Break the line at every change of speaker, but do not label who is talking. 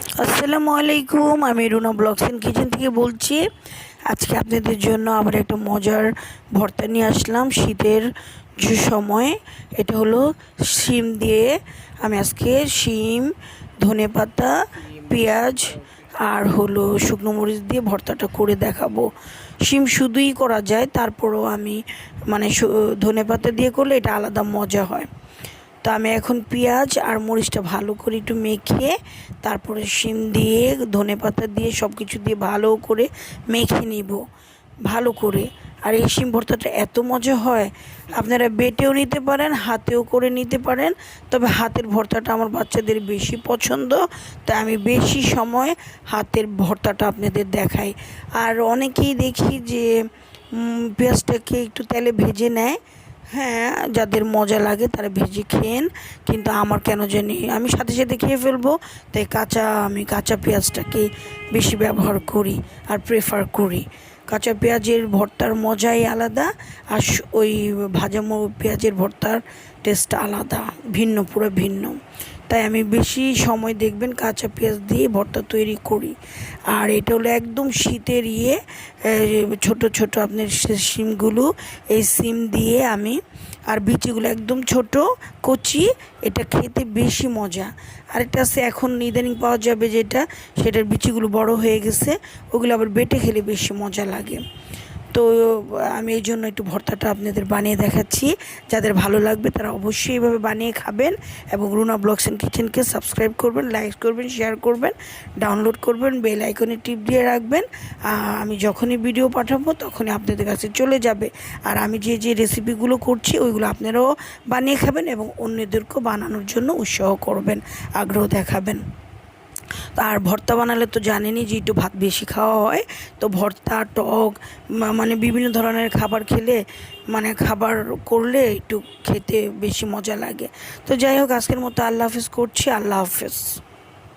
আসসালামু আলাইকুম, আমি রুনা ব্লগস এন্ড কিচেন থেকে বলছি। আজকে আপনাদের জন্য আবার একটা মজার ভর্তা নিয়ে আসলাম শীতের যে সময়। এটা হলো শিম দিয়ে। আমি আজকে শিম, ধনেপাতা, পেঁয়াজ আর হলো শুকনো মরিচ দিয়ে ভর্তাটা করে দেখাবো। শিম শুধুই করা যায়, তারপরও আমি মানে ধনেপাতা দিয়ে করলে এটা আলাদা মজা হয়। তো আমি এখন পেঁয়াজ আর মরিচটা ভালো করে একটু মেখে তারপরে শিম দিয়ে ধনেপাতা দিয়ে সব কিছু দিয়ে ভালো করে মেখে নিব ভালো করে। আর এই শিম ভর্তাটা এত মজা হয়, আপনারা বেটেও নিতে পারেন, হাতেও করে নিতে পারেন। তবে হাতের ভর্তাটা আমার বাচ্চাদের বেশি পছন্দ, তাই আমি বেশি সময় হাতের ভর্তাটা আপনাদের দেখাই। আর অনেকেই দেখি যে পেঁয়াজটাকে একটু তেলে ভেজে নেয়। হ্যাঁ, যাদের মজা লাগে তারা ভেজে খেন, কিন্তু আমার কেন জানি আমি সাথে সাথে খেয়ে ফেলবো, তাই আমি কাঁচা পেঁয়াজটাকে বেশি ব্যবহার করি আর প্রেফার করি। কাঁচা পেঁয়াজের ভর্তার মজাই আলাদা, আর ওই ভাজা পেঁয়াজের ভর্তার টেস্টটা আলাদা, ভিন্ন, পুরো ভিন্ন। তাই আমি বেশি সময় দেখবেন কাঁচা পেঁয়াজ দিয়ে ভর্তা তৈরি করি। আর এটা হলো একদম শীতের ছোট ছোট আপনার শিমগুলো, এই শিম দিয়ে আমি আর বিচিগুলো একদম ছোট কচি, এটা খেতে বেশি মজা। আরেকটা আছে এখন ইদানিং পাওয়া যাবে যেটা, সেটার বিচিগুলো বড় হয়ে গেছে, ওগুলো আবার বেটে খেলে বেশি মজা লাগে। তো আমি এই জন্য একটু ভর্তাটা আপনাদের বানিয়ে দেখাচ্ছি। যাদের ভালো লাগবে তারা অবশ্যই এইভাবে বানিয়ে খাবেন, এবং রুনা ব্লগস অ্যান্ড কিচেনকে সাবস্ক্রাইব করবেন, লাইক করবেন, শেয়ার করবেন, ডাউনলোড করবেন, বেল আইকনে টিপ দিয়ে রাখবেন। আমি যখনই ভিডিও পাঠাবো তখনই আপনাদের কাছে চলে যাবে। আর আমি যে যে রেসিপিগুলো করছি ওইগুলো আপনারাও বানিয়ে খাবেন এবং অন্যদেরকেও বানানোর জন্য উৎসাহ করবেন, আগ্রহ দেখাবেন। আর ভর্তা বানালে তো জানেনই যে একটু ভাত বেশি খাওয়া হয়। তো ভর্তা, টক, মানে বিভিন্ন ধরনের খাবার খেলে, মানে খাবার করলে একটু খেতে বেশি মজা লাগে। তো যাই হোক, আজকের মতো আল্লাহ হাফেজ করছি। আল্লাহ হাফেজ।